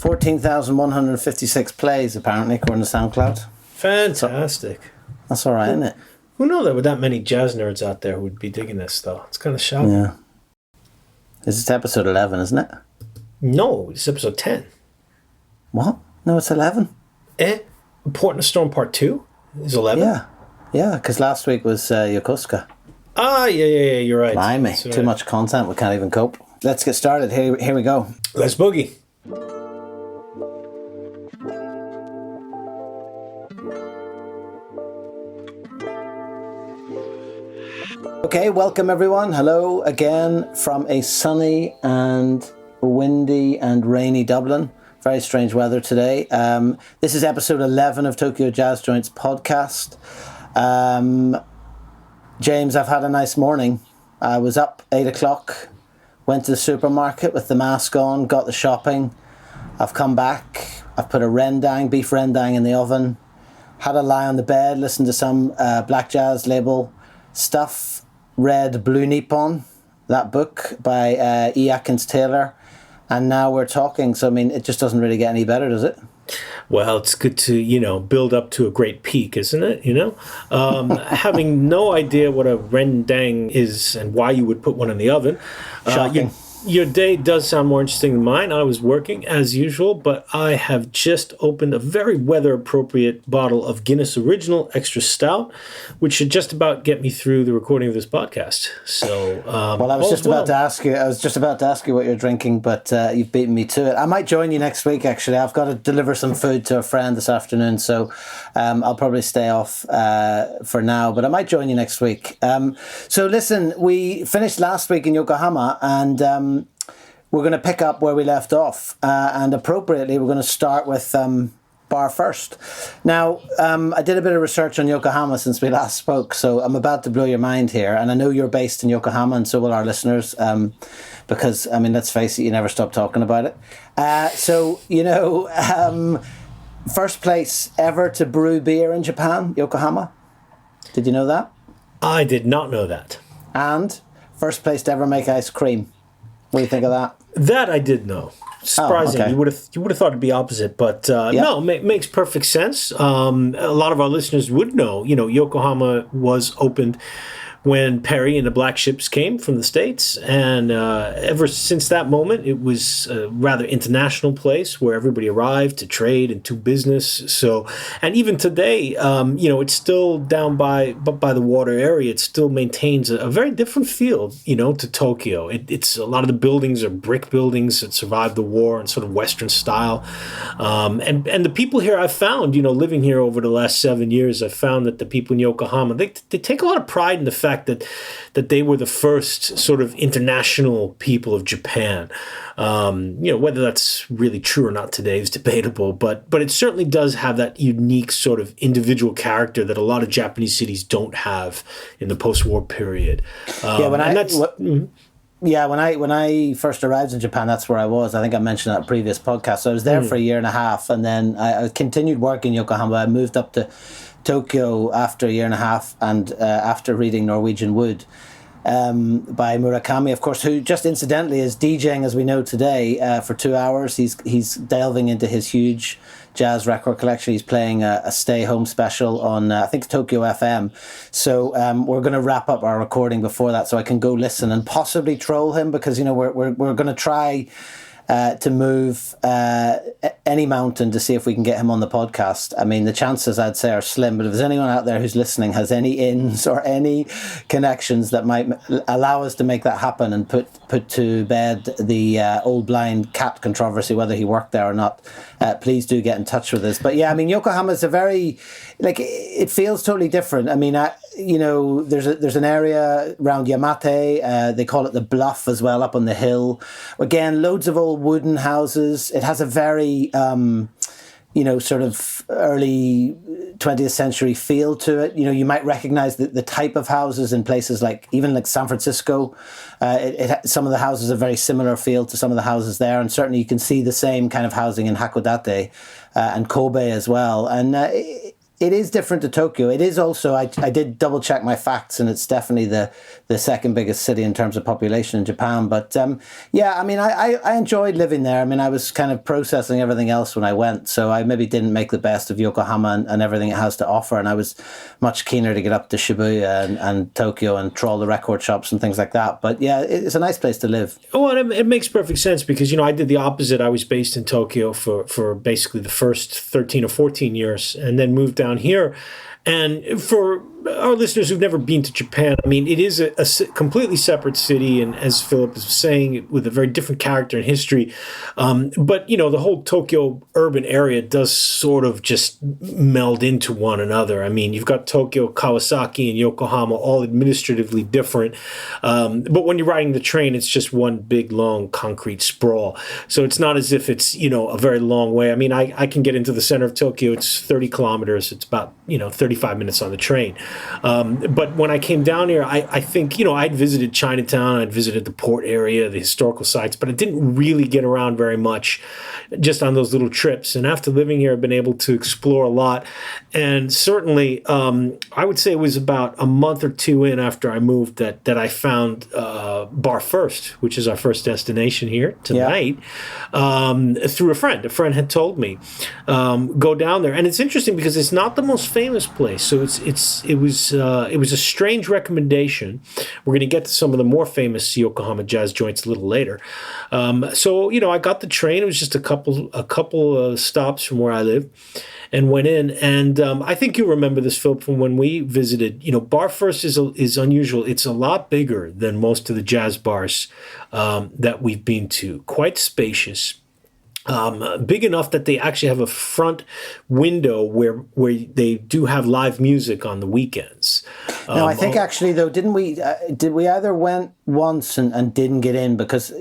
14,156 plays, apparently, according to SoundCloud. Fantastic. That's all right, isn't it? Who knew there were that many jazz nerds out there who would be digging this, though? It's kind of shocking. Yeah. This is episode 11, isn't it? No, it's episode 10. What? No, it's 11. Port in a Storm Part 2 is 11? Yeah, because last week was Yokosuka. Ah, yeah, you're right. Blimey, too much content, we can't even cope. Let's get started. Here we go. Let's boogie. Okay, welcome everyone. Hello again from a sunny and windy and rainy Dublin. Very strange weather today. This is episode 11 of Tokyo Jazz Joints podcast. James, I've had a nice morning. I was up 8 o'clock, went to the supermarket with the mask on, got the shopping. I've come back. I've put a beef rendang in the oven, had a lie on the bed, listened to some black jazz label stuff. Read Blue Nippon, that book by E. Atkins Taylor, and now we're talking. So, I mean, it just doesn't really get any better, does it? Well, it's good to, build up to a great peak, isn't it? Having no idea what a rendang is and why you would put one in the oven. Shocking. Your day does sound more interesting than mine. I was working as usual, but I have just opened a very weather-appropriate bottle of Guinness Original Extra Stout, which should just about get me through the recording of this podcast. So, well, I was just about to ask you what you're drinking, but you've beaten me to it. I might join you next week. Actually, I've got to deliver some food to a friend this afternoon, so I'll probably stay off for now. But I might join you next week. So, listen, we finished last week in Yokohama, and we're going to pick up where we left off, and appropriately, we're going to start with Bar First. Now, I did a bit of research on Yokohama since we last spoke, so I'm about to blow your mind here, and I know you're based in Yokohama, and so will our listeners, because, I mean, let's face it, you never stop talking about it. First place ever to brew beer in Japan, Yokohama. Did you know that? I did not know that. And first place to ever make ice cream. What do you think of that? That I did know. Surprising. Okay. You would have thought it'd be opposite, but no, makes perfect sense. A lot of our listeners would know. Yokohama was opened when Perry and the Black Ships came from the States, and ever since that moment, it was a rather international place where everybody arrived to trade and do business. So, and even today, it's still down by the water area. It still maintains a very different feel, to Tokyo. It's a lot of the buildings are brick buildings that survived the war and sort of Western style. And the people here I've found, living here over the last 7 years, I've found that the people in Yokohama, they take a lot of pride in the fact that they were the first sort of international people of Japan. Whether that's really true or not today is debatable, but it certainly does have that unique sort of individual character that a lot of Japanese cities don't have in the post-war period. When I first arrived in Japan, that's where I was. I think I mentioned that in previous podcast. So I was there for a year and a half, and then I continued working in Yokohama. I moved up to Tokyo after a year and a half, and after reading Norwegian Wood by Murakami, of course, who just incidentally is DJing, as we know today, for 2 hours. He's delving into his huge jazz record collection. He's playing a stay home special on I think Tokyo FM. So we're going to wrap up our recording before that, so I can go listen and possibly troll him, because we're going to try to move any mountain to see if we can get him on the podcast. I mean, the chances, I'd say, are slim, but if there's anyone out there who's listening, has any ins or any connections that might allow us to make that happen and put to bed the old blind cat controversy, whether he worked there or not, please do get in touch with us. But yeah, I mean, Yokohama is a very, it feels totally different. I mean, there's an area around Yamate, they call it the Bluff as well, up on the hill. Again, loads of old wooden houses. It has a very, sort of early 20th century feel to it. You might recognize the type of houses in places like San Francisco. Some of the houses have a very similar feel to some of the houses there, and certainly you can see the same kind of housing in Hakodate and Kobe as well. And it is different to Tokyo. It is also, I did double check my facts, and it's definitely the second biggest city in terms of population in Japan. But yeah, I mean, I enjoyed living there. I mean, I was kind of processing everything else when I went, so I maybe didn't make the best of Yokohama and everything it has to offer. And I was much keener to get up to Shibuya and Tokyo and trawl the record shops and things like that. But yeah, it's a nice place to live. Well, it makes perfect sense because, I did the opposite. I was based in Tokyo for basically the first 13 or 14 years and then moved down here. And for our listeners who've never been to Japan, I mean, it is a completely separate city, and as Philip was saying, with a very different character and history. But, the whole Tokyo urban area does sort of just meld into one another. I mean, you've got Tokyo, Kawasaki, and Yokohama, all administratively different. But when you're riding the train, it's just one big, long concrete sprawl. So it's not as if it's, a very long way. I mean, I can get into the center of Tokyo. It's 30 kilometers. It's about, 35 minutes on the train. But when I came down here, I think, I'd visited Chinatown, I'd visited the port area, the historical sites, but I didn't really get around very much just on those little trips. And after living here, I've been able to explore a lot. And certainly, I would say it was about a month or two in after I moved that I found Bar First, which is our first destination here tonight, through a friend. A friend had told me, go down there. And it's interesting because it's not the most famous place. So it was a strange recommendation. We're going to get to some of the more famous Yokohama jazz joints a little later. So I got the train. It was just a couple stops from where I live, and went in. And I think you remember this, Philip, from when we visited. Bar First is unusual. It's a lot bigger than most of the jazz bars that we've been to. Quite spacious. Big enough that they actually have a front window where they do have live music on the weekends. No, I think actually though, did we either went once and didn't get in because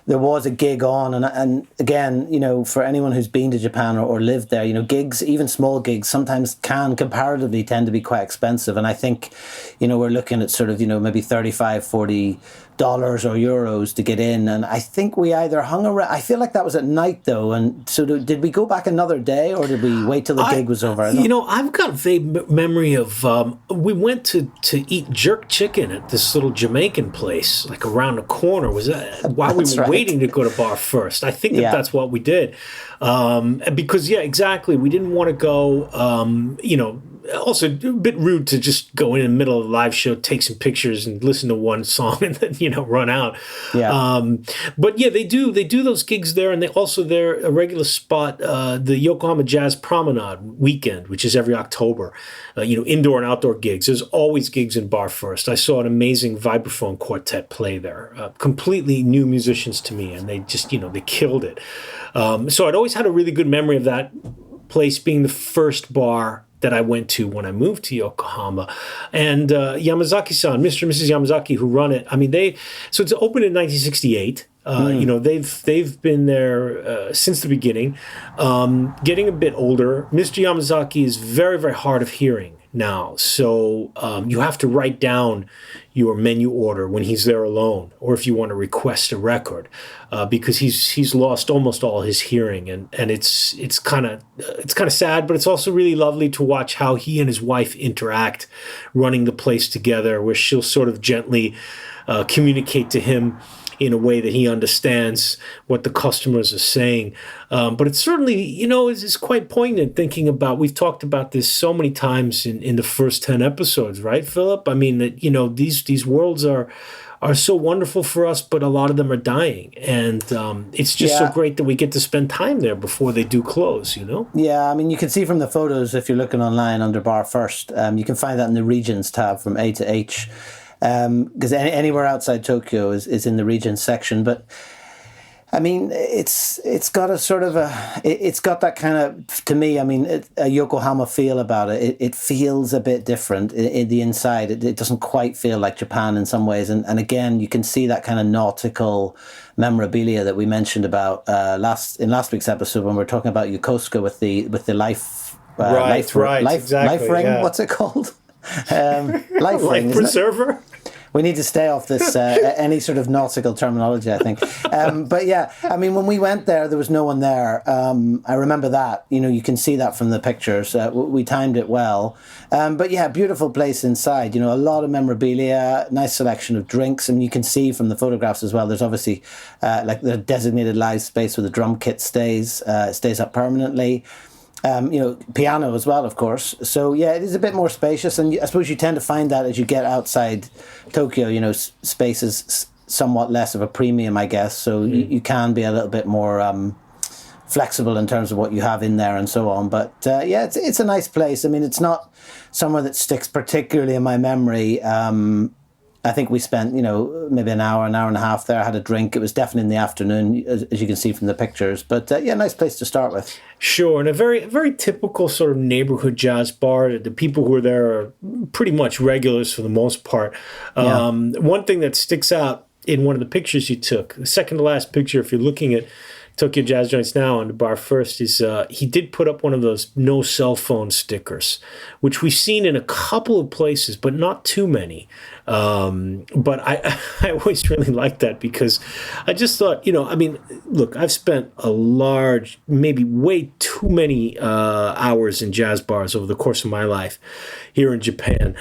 there was a gig on, and again, for anyone who's been to Japan or lived there, gigs, even small gigs, sometimes can comparatively tend to be quite expensive. And I think, we're looking at sort of, maybe $35-40 or euros to get in. And I think we either hung around, I feel like that was at night though. And so did we go back another day or did we wait till the gig was over? I've got a vague memory of, we went to eat jerk chicken at this little Jamaican place, like around the corner. Was that while we were waiting to go to Bar First? I think that's what we did. Because, exactly. We didn't want to go, also a bit rude to just go in the middle of a live show, take some pictures and listen to one song and then, run out. Yeah. But yeah, they do those gigs there. And they're a regular spot, the Yokohama Jazz Promenade weekend, which is every October, indoor and outdoor gigs. There's always gigs in Bar First. I saw an amazing vibraphone quartet play there, completely new musicians to me. And they just, they killed it. So I'd always had a really good memory of that place being the first bar that I went to when I moved to Yokohama. And Yamazaki-san, Mr. and Mrs. Yamazaki, who run it, I mean, so it's opened in 1968. They've been there since the beginning, getting a bit older. Mr. Yamazaki is very, very hard of hearing now. So you have to write down your menu order when he's there alone, or if you want to request a record, because he's lost almost all his hearing, and it's kind of sad, but it's also really lovely to watch how he and his wife interact, running the place together, where she'll sort of gently communicate to him in a way that he understands what the customers are saying. But it's certainly, it's quite poignant thinking about, we've talked about this so many times in the first 10 episodes, right, Philip? I mean, that, these worlds are so wonderful for us, but a lot of them are dying. And it's just so great that we get to spend time there before they do close, Yeah, I mean, you can see from the photos, if you're looking online under Bar First, you can find that in the regions tab from A to H. Because anywhere outside Tokyo is in the regions section, but I mean it's got a sort of it's got that kind of, to me, I mean, a Yokohama feel about it. It feels a bit different in the inside. It doesn't quite feel like Japan in some ways, and again you can see that kind of nautical memorabilia that we mentioned about last week's episode when we were talking about Yokosuka with the life life ring. Exactly, What's it called? Life ring, preserver. We need to stay off this any sort of nautical terminology, I think. But yeah, I mean, when we went there was no one there. I remember that. You know, you can see that from the pictures. We timed it well. But yeah, beautiful place inside. You know, a lot of memorabilia, nice selection of drinks, and you can see from the photographs as well. There's obviously like the designated live space where the drum kit stays up permanently. You know, piano as well, of course. So yeah, it is a bit more spacious, and I suppose you tend to find that as you get outside Tokyo. You know, space is somewhat less of a premium, I guess. So you can be a little bit more flexible in terms of what you have in there and so on. But yeah, it's a nice place. I mean, it's not somewhere that sticks particularly in my memory. I think we spent, you know, maybe an hour and a half there, had a drink. It was definitely in the afternoon, as you can see from the pictures. But yeah, nice place to start with. Sure, and a very, very typical sort of neighborhood jazz bar. The people who are there are pretty much regulars for the most part. One thing that sticks out in one of the pictures you took, the second to last picture, if you're looking at Tokyo Jazz Joints Now on the bar first, is he did put up one of those no cell phone stickers, which we've seen in a couple of places, but not too many. But I always really liked that because I just thought, you know, I mean, look, I've spent a large, maybe way too many hours in jazz bars over the course of my life here in Japan.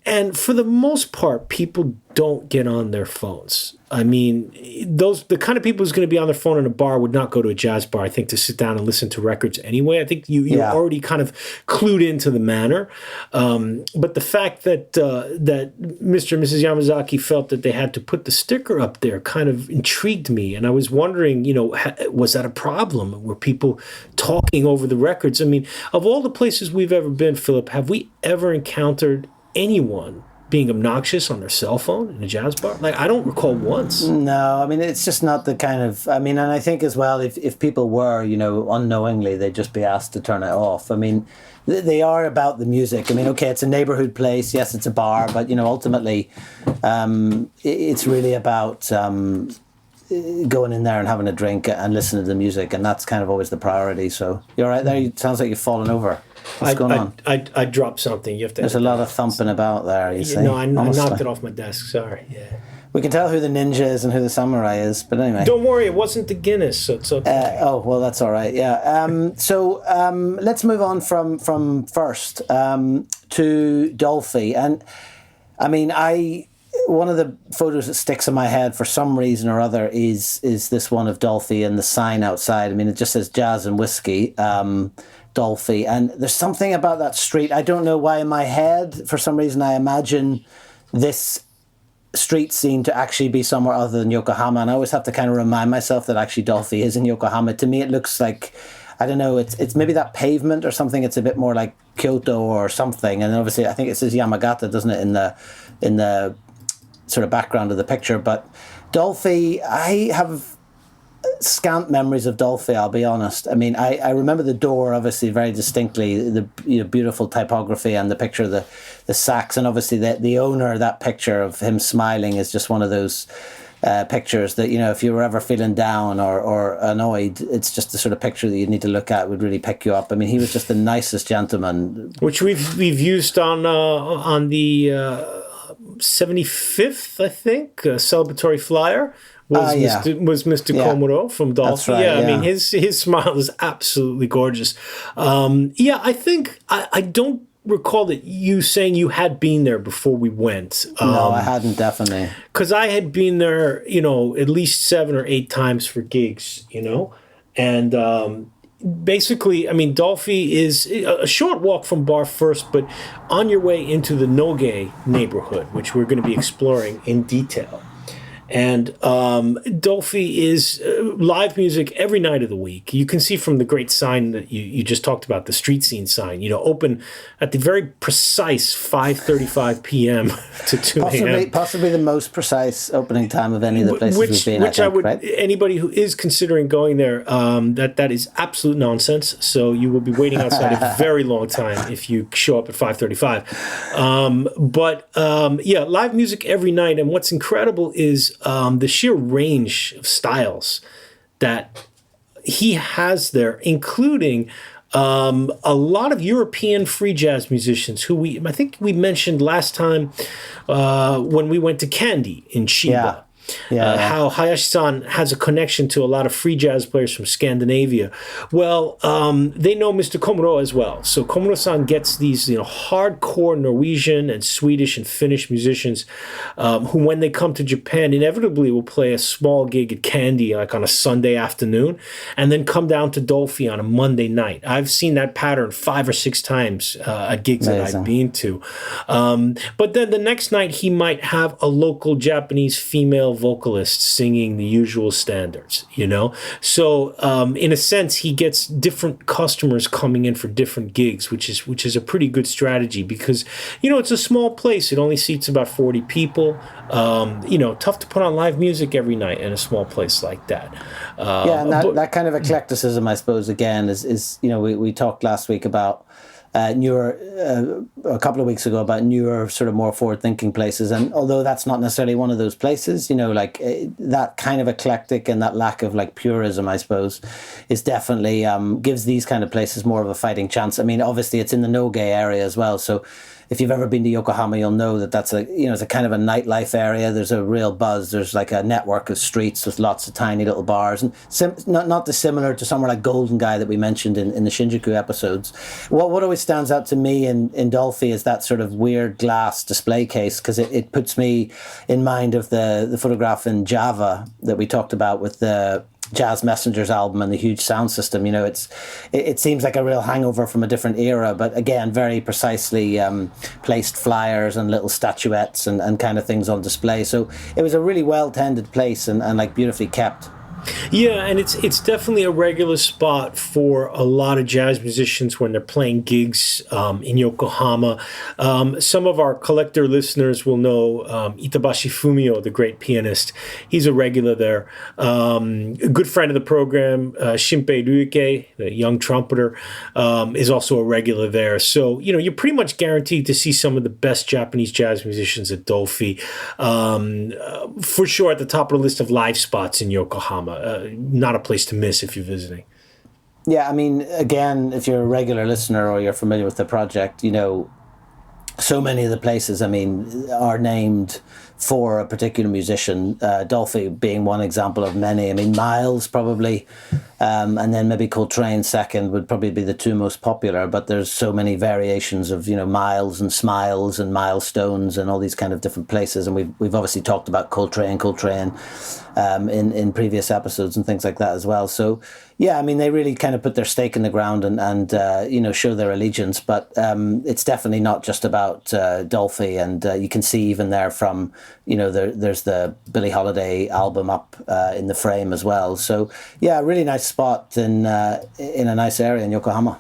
And for the most part, people don't get on their phones. I mean, the kind of people who's going to be on their phone in a bar would not go to a jazz bar, I think, to sit down and listen to records anyway. I think you're already kind of clued into the manner. But the fact that that Mr. and Mrs. Yamazaki felt that they had to put the sticker up there kind of intrigued me. And I was wondering, you know, was that a problem? Were people talking over the records? I mean, of all the places we've ever been, Philip, have we ever encountered anyone being obnoxious on their cell phone in a jazz bar? Like, I don't recall once. No, I mean, it's just not the kind of, I mean, and I think as well, if people were, you know, unknowingly, they'd just be asked to turn it off. I mean, they are about the music. I mean, okay, it's a neighborhood place. Yes, it's a bar, but, you know, ultimately, it's really about going in there and having a drink and listening to the music, and that's kind of always the priority. So you're right there. It sounds like you've fallen over. What's going on? I dropped something. You have to. There's a lot of thumping about there. You see? No, I knocked it off my desk. Sorry. Yeah. We can tell who the ninja is and who the samurai is, but anyway. Don't worry, it wasn't the Guinness, so it's okay. Oh well, that's all right. Yeah. So let's move on from first to Dolphy, and I mean, one of the photos that sticks in my head for some reason or other is this one of Dolphy and the sign outside. I mean, it just says Jazz and Whiskey. Dolphy, and there's something about that street. I don't know why in my head, for some reason, I imagine this street scene to actually be somewhere other than Yokohama, and I always have to kind of remind myself that actually Dolphy is in Yokohama. To me, it looks like, I don't know, it's maybe that pavement or something. It's a bit more like Kyoto or something, and obviously I think it says Yamagata, doesn't it, in the sort of background of the picture. But Dolphy, I have scant memories of Dolphy, I'll be honest. I mean, I remember the door obviously very distinctly, the beautiful typography and the picture of the sax, and obviously the owner, that picture of him smiling is just one of those pictures that, you know, if you were ever feeling down or annoyed, it's just the sort of picture that you need to look at, would really pick you up. I mean, he was just the nicest gentleman. Which we've used on the 75th, I think, celebratory flyer. Was Mr. Komuro from Dolphy. Right, I mean, his smile is absolutely gorgeous. I think I don't recall that you saying you had been there before we went. No, I hadn't, definitely. Because I had been there, you know, at least 7 or 8 times for gigs, you know, and basically, I mean, Dolphy is a short walk from Bar First, but on your way into the Noge neighborhood, which we're going to be exploring in detail. And Dolphy is live music every night of the week. You can see from the great sign that you just talked about, the street scene sign, you know, open at the very precise 5:35 p.m. to 2 a.m. Possibly the most precise opening time of any of the places we've been, I would, right? Anybody who is considering going there, that is absolute nonsense. So you will be waiting outside a very long time if you show up at 5:35. Live music every night. And what's incredible is the sheer range of styles that he has there, including a lot of European free jazz musicians who I think we mentioned last time when we went to Candy in Chiba. How Hayashi-san has a connection to a lot of free jazz players from Scandinavia. Well, they know Mr. Komuro as well. So Komuro-san gets these, hardcore Norwegian and Swedish and Finnish musicians who, when they come to Japan, inevitably will play a small gig at Candy, like on a Sunday afternoon, and then come down to Dolphy on a Monday night. I've seen that pattern 5 or 6 times at gigs that I've been to. But then the next night, he might have a local Japanese female vocalist singing the usual standards, So in a sense, he gets different customers coming in for different gigs, which is a pretty good strategy because, it's a small place. It only seats about 40 people. Tough to put on live music every night in a small place like that. And that kind of eclecticism, I suppose, again, is we talked last week about a couple of weeks ago about newer, sort of more forward-thinking places, and although that's not necessarily one of those places, that kind of eclectic and that lack of purism, I suppose, is definitely gives these kind of places more of a fighting chance. I mean, obviously it's in the no-gay area as well, so if you've ever been to Yokohama, you'll know that that's it's a kind of a nightlife area. There's a real buzz. There's like a network of streets with lots of tiny little bars, and not dissimilar to somewhere like Golden Guy that we mentioned in the Shinjuku episodes. What always stands out to me in Dolphy is that sort of weird glass display case, because it puts me in mind of the photograph in Java that we talked about with the Jazz Messengers album and the huge sound system. It seems like a real hangover from a different era, but again, very precisely placed flyers and little statuettes and kind of things on display. So it was a really well tended place and beautifully kept. Yeah, and it's definitely a regular spot for a lot of jazz musicians when they're playing gigs in Yokohama. Some of our collector listeners will know Itabashi Fumio, the great pianist. He's a regular there. A good friend of the program, Shinpei Ryuke, the young trumpeter, is also a regular there. So, you're pretty much guaranteed to see some of the best Japanese jazz musicians at Dolphy. For sure, at the top of the list of live spots in Yokohama. Not a place to miss if you're visiting. Yeah, I mean, again, if you're a regular listener or you're familiar with the project, so many of the places, are named for a particular musician. Dolphy being one example of many. I mean, Miles probably, and then maybe Coltrane second would probably be the 2 most popular. But there's so many variations of Miles and Smiles and Milestones and all these kind of different places. And we've obviously talked about Coltrane in previous episodes and things like that as well. So yeah, they really kind of put their stake in the ground and show their allegiance. But it's definitely not just about Dolphy, and you can see even there from there's the Billie Holiday album up in the frame as well. So yeah, a really nice spot in a nice area in Yokohama.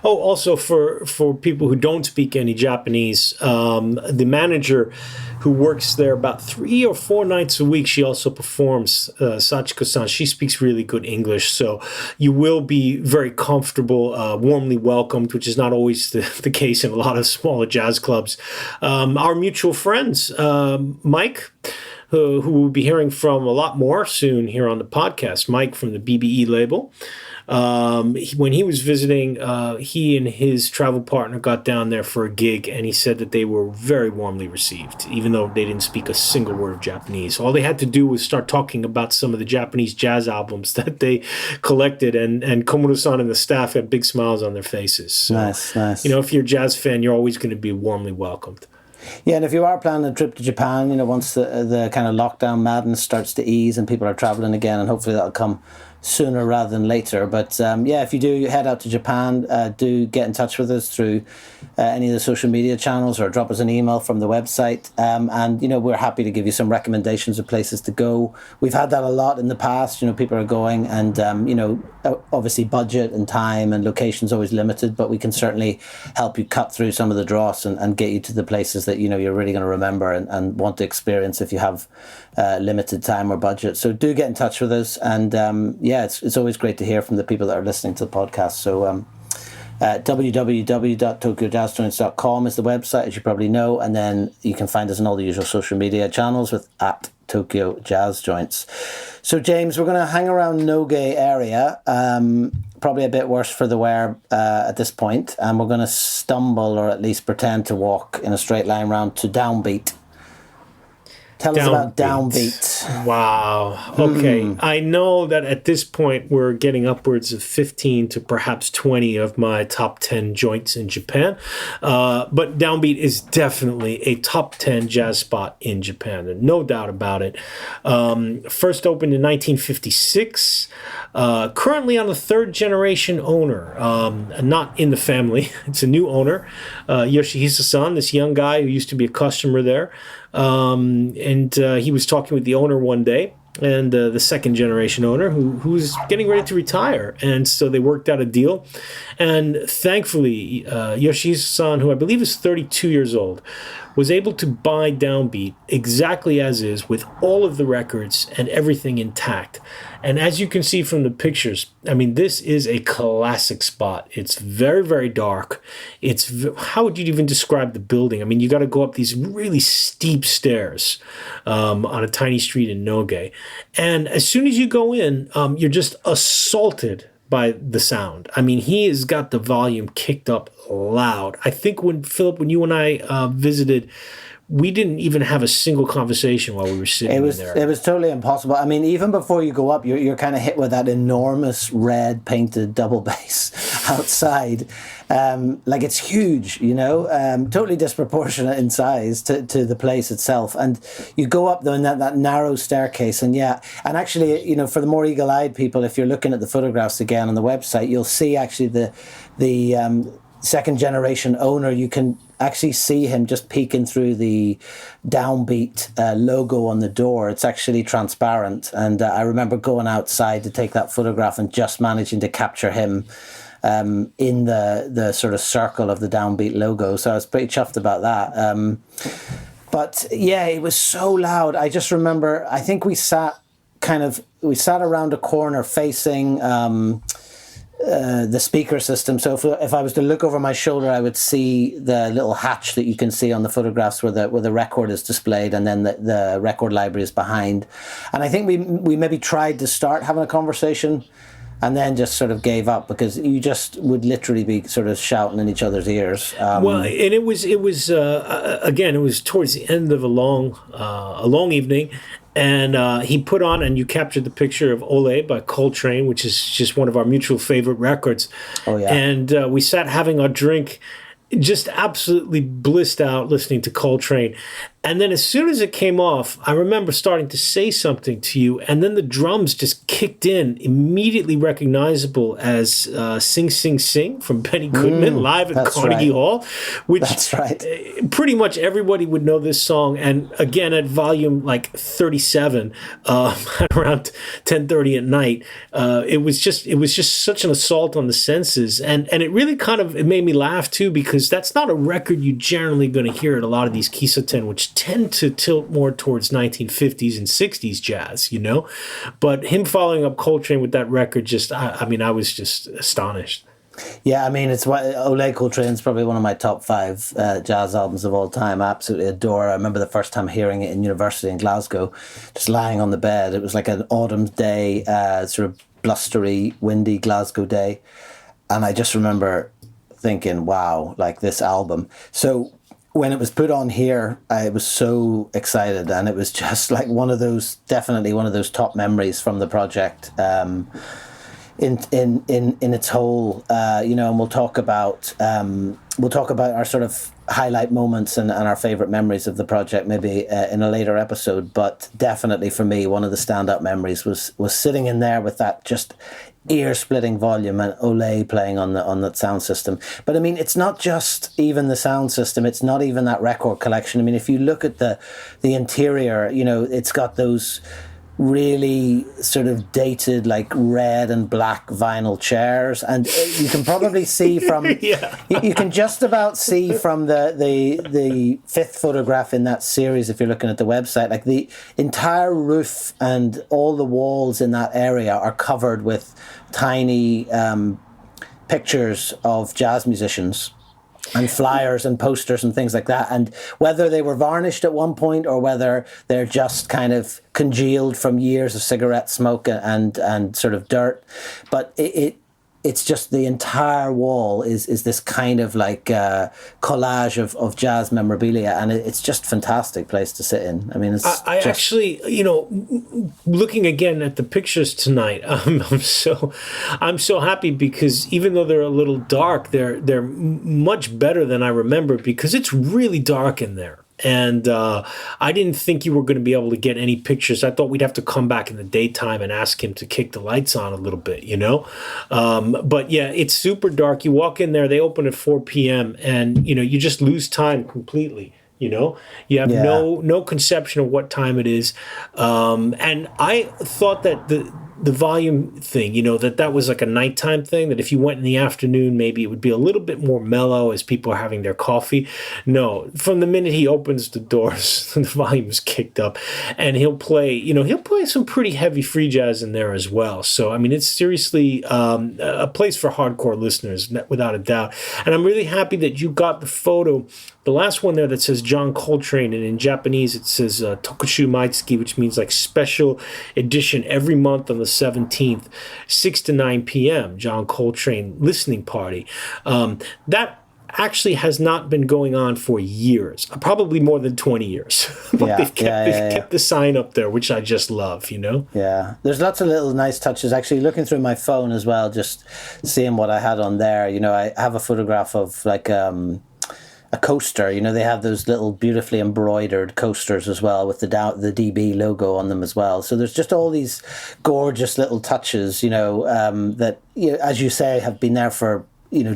Oh, also for people who don't speak any Japanese, the manager who works there about 3 or 4 nights a week, she also performs, Sachiko-san. She speaks really good English, so you will be very comfortable, warmly welcomed, which is not always the case in a lot of smaller jazz clubs. Our mutual friends, Mike, who we'll be hearing from a lot more soon here on the podcast, Mike from the BBE label. When he was visiting, he and his travel partner got down there for a gig, and he said that they were very warmly received, even though they didn't speak a single word of Japanese. All they had to do was start talking about some of the Japanese jazz albums that they collected, and Komuro-san and the staff had big smiles on their faces. So, nice. If you're a jazz fan, you're always going to be warmly welcomed. Yeah, and if you are planning a trip to Japan, once the kind of lockdown madness starts to ease and people are traveling again, and hopefully that'll come sooner rather than later. But if you do head out to Japan, do get in touch with us through any of the social media channels or drop us an email from the website. And we're happy to give you some recommendations of places to go. We've had that a lot in the past. People are going, and obviously budget and time and location's always limited, but we can certainly help you cut through some of the dross and get you to the places that you're really going to remember and want to experience if you have limited time or budget. So do get in touch with us, and it's always great to hear from the people that are listening to the podcast. So www.tokyojazzjoints.com is the website, as you probably know, and then you can find us on all the usual social media channels with @Tokyo Jazz Joints. So, James, we're going to hang around Noge area, probably a bit worse for the wear at this point, and we're going to stumble, or at least pretend to walk in a straight line round to Downbeat. Tell us about Downbeat. Wow. Okay. I know that at this point we're getting upwards of 15 to perhaps 20 of my top 10 joints in Japan. But Downbeat is definitely a top 10 jazz spot in Japan. There's no doubt about it. First opened in 1956. Currently on the third generation owner. Not in the family. It's a new owner. Yoshihisa-san, this young guy who used to be a customer there. And he was talking with the owner one day, and the second generation owner who's getting ready to retire. And so they worked out a deal. And thankfully, Yoshihisa-san, who I believe is 32 years old, was able to buy Downbeat exactly as is, with all of the records and everything intact. And as you can see from the pictures, I mean, this is a classic spot. It's very, very dark. How would you even describe the building? I mean, you got to go up these really steep stairs on a tiny street in Noge. And as soon as you go in, you're just assaulted by the sound. I mean, he has got the volume kicked up loud. I think when you and I visited, we didn't even have a single conversation while we were sitting in there. It was totally impossible. I mean, even before you go up, you're kind of hit with that enormous red painted double bass outside. Like, it's huge, totally disproportionate in size to the place itself. And you go up, though, in that narrow staircase. And actually, for the more eagle-eyed people, if you're looking at the photographs again on the website, you'll see actually the second generation owner. You can actually see him just peeking through the Downbeat logo on the door. It's actually transparent, and I remember going outside to take that photograph and just managing to capture him in the sort of circle of the Downbeat logo. So I was pretty chuffed about that. But yeah, it was so loud. I just remember, I think we sat around a corner facing the speaker system. So if I was to look over my shoulder, I would see the little hatch that you can see on the photographs where the record is displayed, and then the record library is behind. And I think we maybe tried to start having a conversation and then just sort of gave up, because you just would literally be sort of shouting in each other's ears. Well, and it was again, it was towards the end of a long evening. And he put on, and you captured the picture of Ole by Coltrane, which is just one of our mutual favorite records. Oh, yeah. And we sat having our drink, just absolutely blissed out listening to Coltrane. And then as soon as it came off, I remember starting to say something to you, and then the drums just kicked in, immediately recognizable as Sing, Sing, Sing from Benny Goodman live at Carnegie Hall, which that's right. Pretty much everybody would know this song. And again, at volume like 37, around 10:30 at night, it was just such an assault on the senses. And it really it made me laugh too, because that's not a record you're generally going to hear at a lot of these kisaten, which tend to tilt more towards 1950s and 60s jazz, But him following up Coltrane with that record, I was just astonished. Yeah, I mean, Ole Coltrane's probably one of my top 5 jazz albums of all time. I absolutely adore it. I remember the first time hearing it in university in Glasgow, just lying on the bed. It was like an autumn day, sort of blustery, windy Glasgow day. And I just remember thinking, wow, like this album. So when it was put on here, I was so excited, and it was just like definitely one of those top memories from the project. In its whole, and we'll talk about our sort of highlight moments and our favorite memories of the project maybe in a later episode. But definitely for me, one of the standout memories was sitting in there with that just ear-splitting volume and Ole playing on that sound system. But I mean, it's not just even the sound system. It's not even that record collection. I mean, if you look at the interior, it's got those really sort of dated, like red and black vinyl chairs, and you can probably see from you can just about see from the 5th photograph in that series, if you're looking at the website, like the entire roof and all the walls in that area are covered with tiny pictures of jazz musicians and flyers and posters and things like that, and whether they were varnished at one point or whether they're just kind of congealed from years of cigarette smoke and sort of dirt, but it's just the entire wall is this kind of like collage of jazz memorabilia, and it's just a fantastic place to sit in. I mean, I actually, looking again at the pictures tonight, I'm so happy because even though they're a little dark, they're much better than I remember, because it's really dark in there. And I didn't think you were going to be able to get any pictures. I thought we'd have to come back in the daytime and ask him to kick the lights on a little bit, But yeah, it's super dark. You walk in there, they open at 4 p.m. and, you just lose time completely. You have no conception of what time it is. And I thought that the volume thing, that was like a nighttime thing, that if you went in the afternoon, maybe it would be a little bit more mellow as people are having their coffee. No, from the minute he opens the doors, the volume is kicked up, and he'll play some pretty heavy free jazz in there as well. So, I mean, it's seriously a place for hardcore listeners, without a doubt. And I'm really happy that you got the photo, the last one there that says John Coltrane, and in Japanese it says Tokushu Maitsuki, which means like special edition every month on the 17th, 6 to 9 p.m., John Coltrane listening party. That actually has not been going on for years, probably more than 20 years. But they've kept the sign up there, which I just love, Yeah, there's lots of little nice touches. Actually, looking through my phone as well, just seeing what I had on there. I have a photograph of like a coaster. They have those little beautifully embroidered coasters as well with the DB logo on them as well. So there's just all these gorgeous little touches, that, as you say, have been there for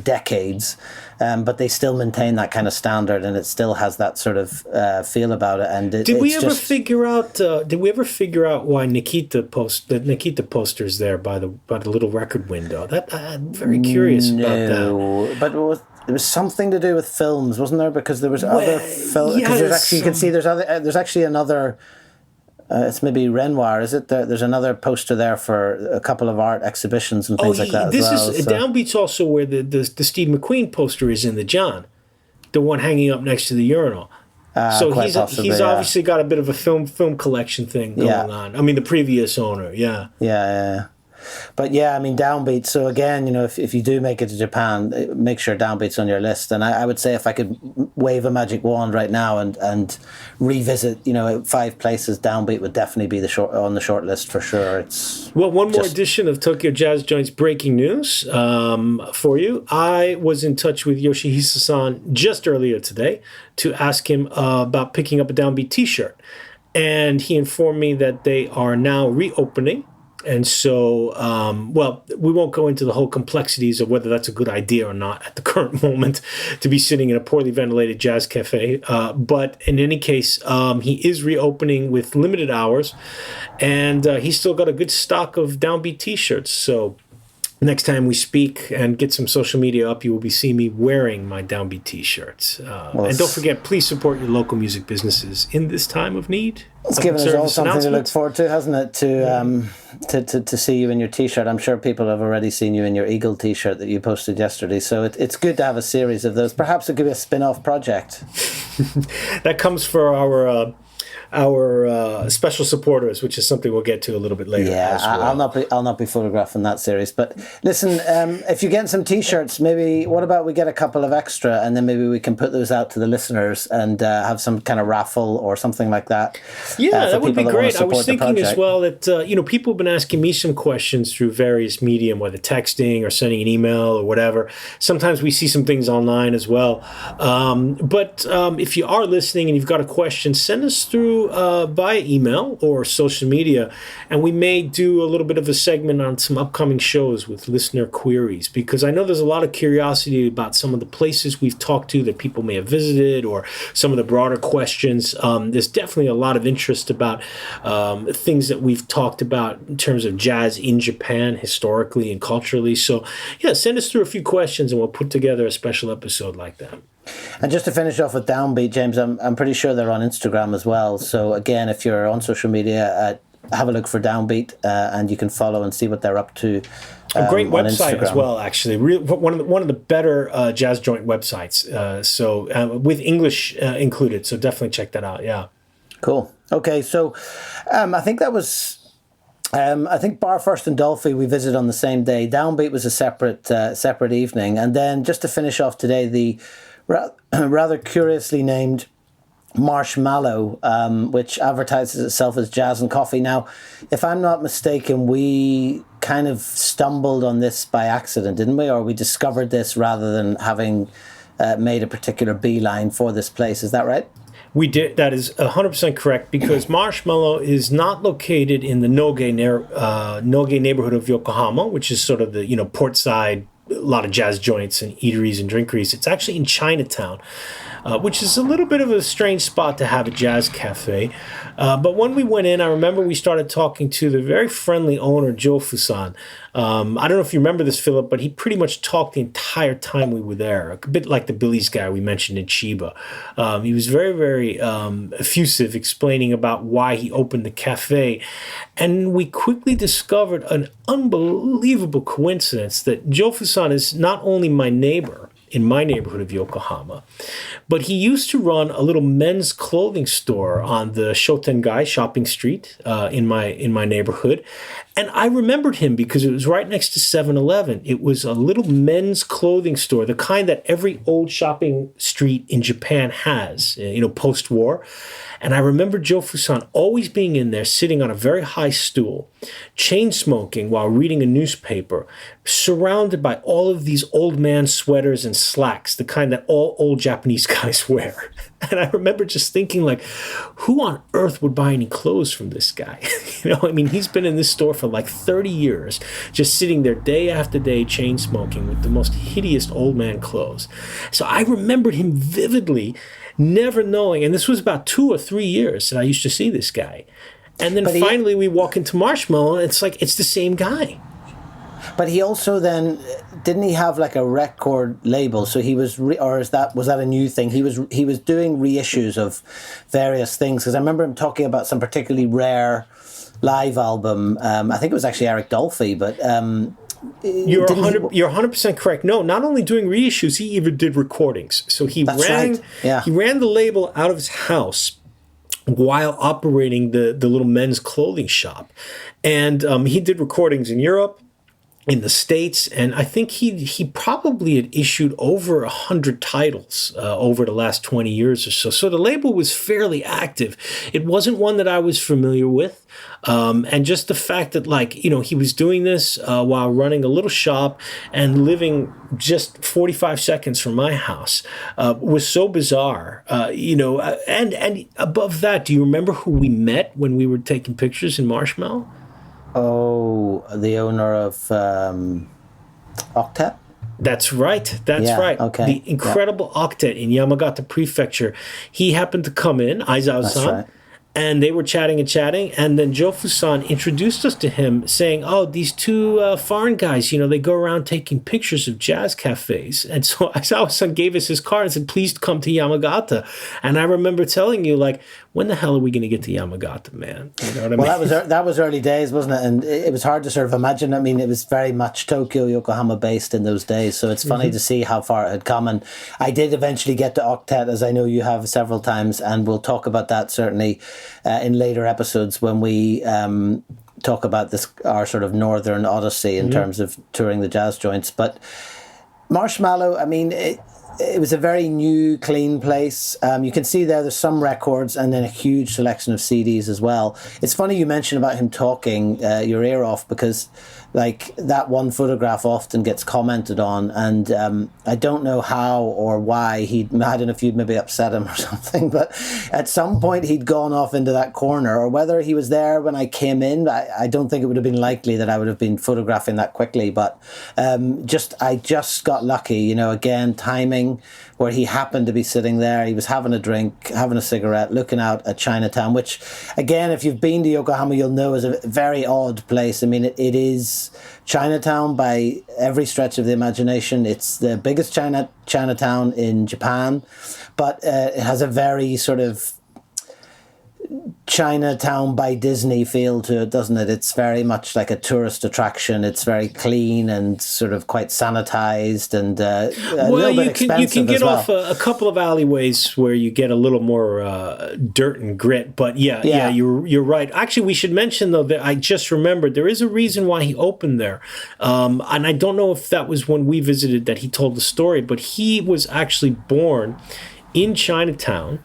decades, but they still maintain that kind of standard, and it still has that sort of feel about it. And did we ever figure out why Nikita poster's there by the little record window? That I'm very curious about that. But there was something to do with films, wasn't there? Because there was other films. Because you can see there's actually another. It's maybe Renoir, is it? There's another poster there for a couple of art exhibitions and things like that as well. Downbeat's also where the Steve McQueen poster is in the John, the one hanging up next to the urinal. So he's obviously got a bit of a film collection thing going on. I mean, the previous owner, Yeah. But yeah, I mean, Downbeat. So again, if you do make it to Japan, make sure Downbeat's on your list. And I would say if I could wave a magic wand right now and revisit, 5 places, Downbeat would definitely be on the short list for sure. One more edition of Tokyo Jazz Joint's breaking news for you. I was in touch with Yoshihisa-san just earlier today to ask him about picking up a Downbeat T-shirt, and he informed me that they are now reopening. And so, we won't go into the whole complexities of whether that's a good idea or not at the current moment to be sitting in a poorly ventilated jazz cafe. But in any case, he is reopening with limited hours, and he's still got a good stock of Downbeat T-shirts. So next time we speak and get some social media up, you will be seeing me wearing my Downbeat T-shirts. And don't forget, please support your local music businesses in this time of need. It's given us all something to look forward to, hasn't it? To see you in your T-shirt. I'm sure people have already seen you in your Eagle T-shirt that you posted yesterday. So it's good to have a series of those. Perhaps it could be a spin-off project. That comes for our special supporters, which is something we'll get to a little bit later. Yeah, as well. I'll not be photographing that series. But listen, if you get some T-shirts, maybe what about we get a couple of extra, and then maybe we can put those out to the listeners and have some kind of raffle or something like that. Yeah, that would be great. I was thinking as well that people have been asking me some questions through various medium, whether texting or sending an email or whatever. Sometimes we see some things online as well. But if you are listening and you've got a question, send us through via email or social media, and we may do a little bit of a segment on some upcoming shows with listener queries, because I know there's a lot of curiosity about some of the places we've talked to that people may have visited, or some of the broader questions. There's definitely a lot of interest about things that we've talked about in terms of jazz in Japan historically and culturally. So yeah, send us through a few questions and we'll put together a special episode like that. And just to finish off with Downbeat, James, I'm pretty sure they're on Instagram as well. So again, if you're on social media, have a look for Downbeat, and you can follow and see what they're up to A great on website Instagram as well, actually. One of the better jazz joint websites. With English included. So definitely check that out. Yeah. Cool. Okay, so I think that was. I think Bar First and Dolphy we visited on the same day. Downbeat was a separate evening, and then just to finish off today, the rather curiously named Marshmallow, which advertises itself as jazz and coffee. Now, if I'm not mistaken, we kind of stumbled on this by accident, didn't we? Or we discovered this rather than having made a particular beeline for this place. Is that right? We did. That is 100% correct, because Marshmallow is not located in the Noge neighborhood of Yokohama, which is sort of the port side, a lot of jazz joints and eateries and drinkeries. It's actually in Chinatown, which is a little bit of a strange spot to have a jazz cafe. But when we went in, I remember we started talking to the very friendly owner, Joe Fusan. I don't know if you remember this, Philip, but he pretty much talked the entire time we were there, a bit like the Billy's guy we mentioned in Chiba. He was very, very effusive, explaining about why he opened the cafe. And we quickly discovered an unbelievable coincidence that Joe Fusan is not only my neighbor in my neighborhood of Yokohama, but he used to run a little men's clothing store on the Shotengai shopping street in my neighborhood. And I remembered him because it was right next to 7-Eleven. It was a little men's clothing store, the kind that every old shopping street in Japan has, post-war. And I remember Joe Fusan always being in there, sitting on a very high stool, chain smoking while reading a newspaper, surrounded by all of these old man sweaters and slacks, the kind that all old Japanese guys wear. And I remember just thinking, like, who on earth would buy any clothes from this guy? He's been in this store for like 30 years, just sitting there day after day, chain smoking with the most hideous old man clothes. So I remembered him vividly, never knowing, and this was about 2 or 3 years that I used to see this guy. And then finally we walk into Marshmallow, and it's like, it's the same guy. But he also then, didn't he have like a record label? So he was, was that a new thing? He was doing reissues of various things, because I remember him talking about some particularly rare live album. I think it was actually Eric Dolphy, but you're 100% correct. No, not only doing reissues, he even did recordings. So he ran the label out of his house while operating the little men's clothing shop, and he did recordings in Europe, in the States, and I think he probably had issued over 100 titles over the last 20 years or so. So the label was fairly active. It wasn't one that I was familiar with. And just the fact that, he was doing this while running a little shop and living just 45 seconds from my house was so bizarre. And above that, do you remember who we met when we were taking pictures in Marshmallow? Oh, the owner of Octet? That's right. That's right. Okay. The incredible Octet in Yamagata Prefecture. He happened to come in, Aizawa-san. That's right. And they were chatting, and then Joe Fusan introduced us to him, saying, "Oh, these two foreign guys, they go around taking pictures of jazz cafes." And so Aizawa-san gave us his card and said, "Please come to Yamagata." And I remember telling you, like, when the hell are we going to get to Yamagata, man? You know what I mean? Well, that was early days, wasn't it? And it was hard to sort of imagine. I mean, it was very much Tokyo, Yokohama based in those days. So it's funny to see how far it had come. And I did eventually get to Octet, as I know you have several times, and we'll talk about that certainly in later episodes when we talk about our sort of northern odyssey in terms of touring the jazz joints. But Marshmallow, I mean, it was a very new, clean place. You can see there's some records and then a huge selection of CDs as well. It's funny you mentioned about him talking your ear off, because like that one photograph often gets commented on, and I don't know how or why I don't know if you'd maybe upset him or something, but at some point he'd gone off into that corner, or whether he was there when I came in. I don't think it would have been likely that I would have been photographing that quickly, but I just got lucky, again, timing, where he happened to be sitting there. He was having a drink, having a cigarette, looking out at Chinatown, which, again, if you've been to Yokohama, you'll know is a very odd place. I mean, it is Chinatown by every stretch of the imagination. It's the biggest Chinatown in Japan, but it has a very sort of Chinatown by Disney feel to it, doesn't it? It's very much like a tourist attraction. It's very clean and sort of quite sanitized and a little bit expensive. You can get as well. off a couple of alleyways where you get a little more dirt and grit. But yeah, you're right. Actually, we should mention though that I just remembered there is a reason why he opened there, and I don't know if that was when we visited that he told the story, but he was actually born in Chinatown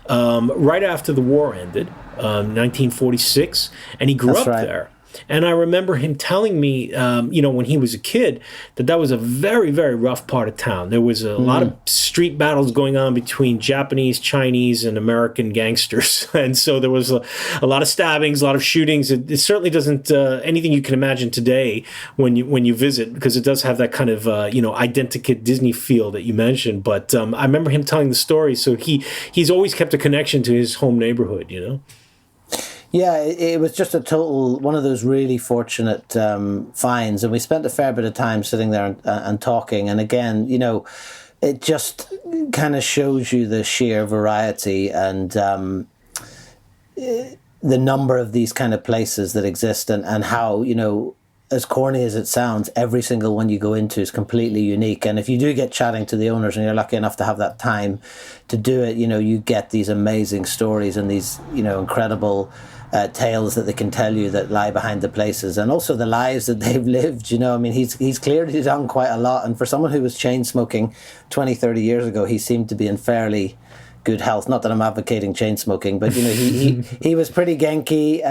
right after the war ended, 1946, and he grew up there. And I remember him telling me, when he was a kid, that was a very, very rough part of town. There was a lot of street battles going on between Japanese, Chinese, and American gangsters. And so there was a lot of stabbings, a lot of shootings. It certainly doesn't anything you can imagine today when you visit, because it does have that kind of, identikit Disney feel that you mentioned. But I remember him telling the story. So he's always kept a connection to his home neighborhood, Yeah, it was just one of those really fortunate finds. And we spent a fair bit of time sitting there and talking. And again, it just kind of shows you the sheer variety and the number of these kind of places that exist and how, as corny as it sounds, every single one you go into is completely unique. And if you do get chatting to the owners and you're lucky enough to have that time to do it, you get these amazing stories and these, incredible tales that they can tell you that lie behind the places, and also the lives that they've lived. He's clearly done quite a lot, and for someone who was chain smoking 20-30 years ago, he seemed to be in fairly good health. Not that I'm advocating chain smoking, but he was pretty genki.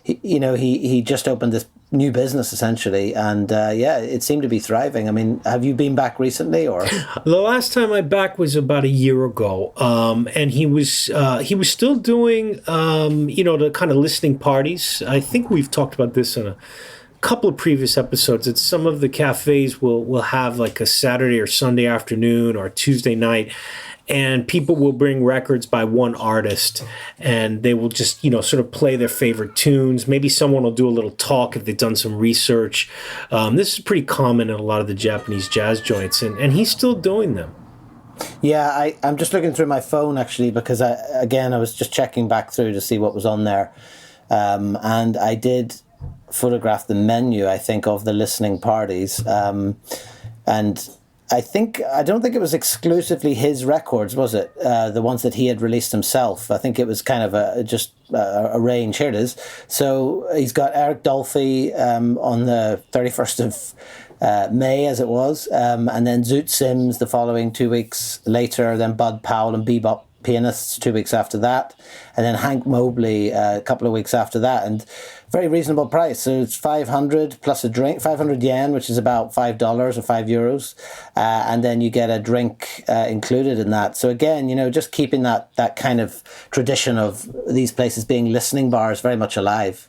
He just opened this new business essentially, and it seemed to be thriving. I mean, have you been back recently, or? The last time I back was about a year ago, and he was still doing the kind of listening parties. I think we've talked about this in a couple of previous episodes, that some of the cafes will have like a Saturday or Sunday afternoon or Tuesday night, and people will bring records by one artist, and they will just, sort of play their favorite tunes. Maybe someone will do a little talk if they've done some research. This is pretty common in a lot of the Japanese jazz joints, and he's still doing them. Yeah, I'm just looking through my phone, actually, because I was just checking back through to see what was on there. And I did photograph the menu, I think, of the listening parties. And I don't think it was exclusively his records, was it? The ones that he had released himself. I think it was kind of a range. Here it is. So he's got Eric Dolphy on the 31st of May, as it was, and then Zoot Sims the following 2 weeks later, then Bud Powell and Bebop Pianists 2 weeks after that, and then Hank Mobley a couple of weeks after that, and very reasonable price. So it's 500 plus a drink, 500 yen, which is about $5 or €5, and then you get a drink included in that. So again, just keeping that kind of tradition of these places being listening bars very much alive.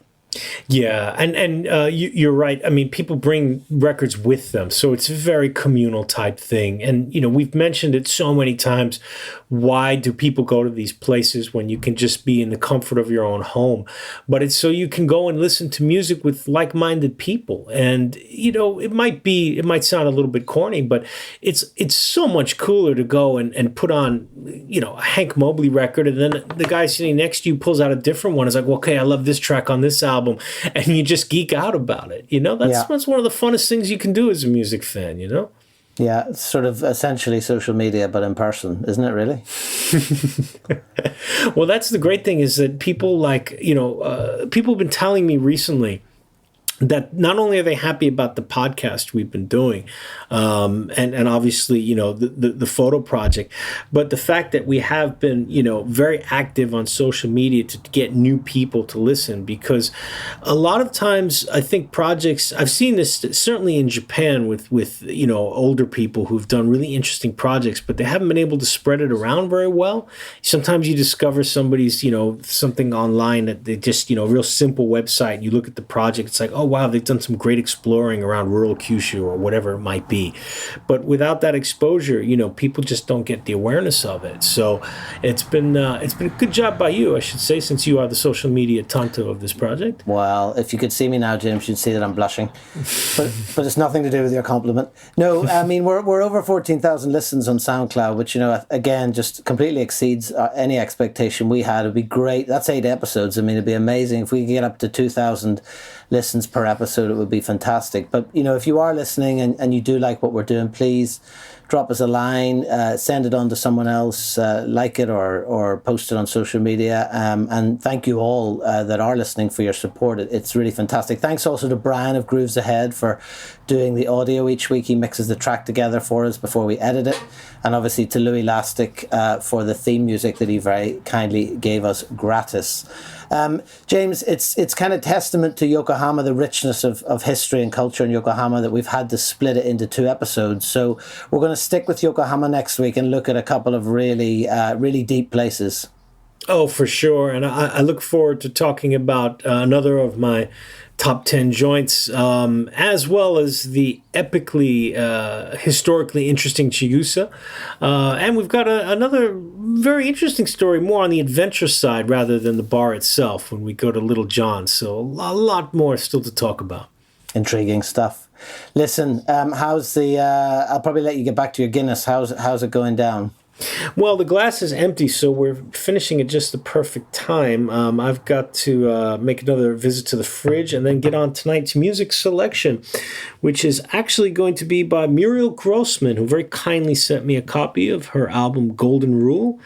Yeah, and you're right. I mean, people bring records with them, so it's a very communal type thing. And, we've mentioned it so many times. Why do people go to these places when you can just be in the comfort of your own home? But it's so you can go and listen to music with like-minded people. And, it might sound a little bit corny, but it's so much cooler to go and put on, a Hank Mobley record, and then the guy sitting next to you pulls out a different one. It's like, well, okay, I love this track on this album. And you just geek out about it. That's one of the funnest things you can do as a music fan, Yeah, it's sort of essentially social media, but in person, isn't it really? Well, that's the great thing, is that people people have been telling me recently that not only are they happy about the podcast we've been doing, and obviously, the photo project, but the fact that we have been, very active on social media to get new people to listen, because a lot of times I think projects, I've seen this certainly in Japan with older people who've done really interesting projects, but they haven't been able to spread it around very well. Sometimes you discover somebody's, something online that they just, real simple website, and you look at the project, it's like, oh, wow, they've done some great exploring around rural Kyushu or whatever it might be. But without that exposure, people just don't get the awareness of it. So it's been a good job by you, I should say, since you are the social media tonto of this project. Well, if you could see me now, James, you'd see that I'm blushing. But it's nothing to do with your compliment. No, I mean, we're over 14,000 listens on SoundCloud, which, again, just completely exceeds any expectation we had. It'd be great. That's 8 episodes. I mean, it'd be amazing. If we could get up to 2,000 listens per episode, it would be fantastic. But, if you are listening and you do like what we're doing, please drop us a line, send it on to someone else, like it or post it on social media. And thank you all that are listening for your support. It's really fantastic. Thanks also to Brian of Grooves Ahead for doing the audio each week. He mixes the track together for us before we edit it. And obviously to Louie Lastic for the theme music that he very kindly gave us gratis. James, it's kind of testament to Yokohama, the richness of history and culture in Yokohama, that we've had to split it into 2 episodes. So we're going to stick with Yokohama next week and look at a couple of really deep places. Oh, for sure. And I look forward to talking about another of my top 10 joints, as well as the epically, historically interesting Chigusa. And we've got another very interesting story, more on the adventure side rather than the bar itself when we go to Little John's. So a lot more still to talk about. Intriguing stuff. Listen, how's the... I'll probably let you get back to your Guinness. How's it going down? Well, the glass is empty, so we're finishing at just the perfect time. I've got to make another visit to the fridge and then get on tonight's music selection, which is actually going to be by Muriel Grossman, who very kindly sent me a copy of her album Golden Rule.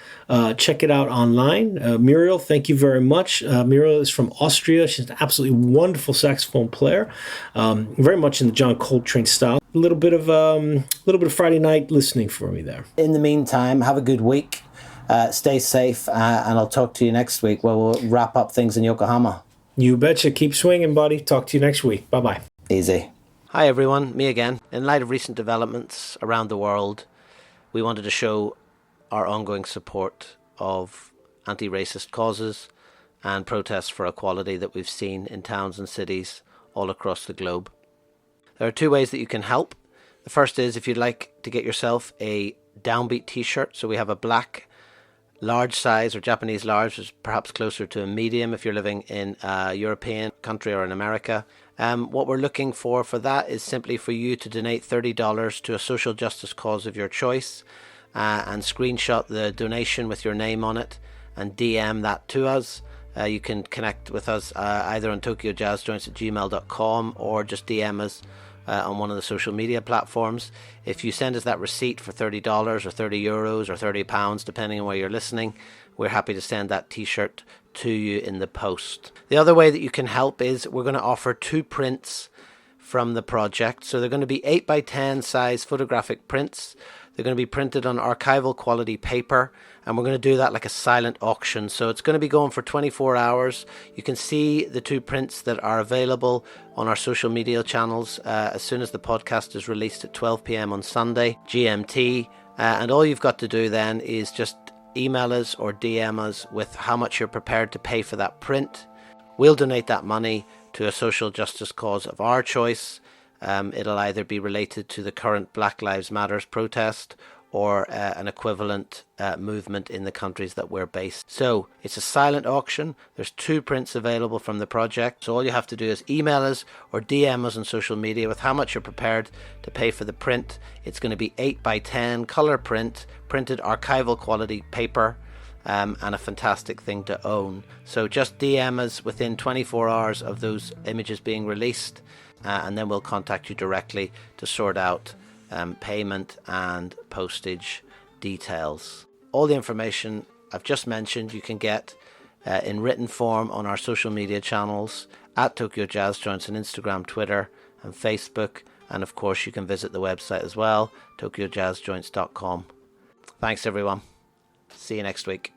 Check it out online. Muriel, thank you very much. Muriel is from Austria. She's an absolutely wonderful saxophone player, very much in the John Coltrane style. A little bit of Friday night listening for me there. In the meantime, have a good week. Stay safe, and I'll talk to you next week where we'll wrap up things in Yokohama. You betcha. Keep swinging, buddy. Talk to you next week. Bye-bye. Easy. Hi, everyone. Me again. In light of recent developments around the world, we wanted to show our ongoing support of anti-racist causes and protests for equality that we've seen in towns and cities all across the globe. There are 2 ways that you can help. The first is if you'd like to get yourself a Downbeat t-shirt. So we have a black large size, or Japanese large, which is perhaps closer to a medium if you're living in a European country or in America. What we're looking for that is simply for you to donate $30 to a social justice cause of your choice, and screenshot the donation with your name on it and DM that to us. You can connect with us either on tokyojazzjoints@gmail.com or just DM us on one of the social media platforms. If you send us that receipt for $30 or €30 or £30, depending on where you're listening, we're happy to send that t-shirt to you in the post. The other way that you can help is we're going to offer 2 prints from the project. So they're going to be 8x10 size photographic prints. They're going to be printed on archival quality paper, and we're going to do that like a silent auction. So it's going to be going for 24 hours. You can see the 2 prints that are available on our social media channels as soon as the podcast is released at 12 p.m. on Sunday, GMT. And all you've got to do then is just email us or DM us with how much you're prepared to pay for that print. We'll donate that money to a social justice cause of our choice. It'll either be related to the current Black Lives Matters protest or an equivalent movement in the countries that we're based. So it's a silent auction. There's 2 prints available from the project. So all you have to do is email us or DM us on social media with how much you're prepared to pay for the print. It's going to be 8x10 color print, printed archival quality paper, and a fantastic thing to own. So just DM us within 24 hours of those images being released, and then we'll contact you directly to sort out payment and postage details. All the information I've just mentioned you can get in written form on our social media channels at Tokyo Jazz Joints on Instagram, Twitter and Facebook, and of course you can visit the website as well, tokyojazzjoints.com. Thanks everyone. See you next week.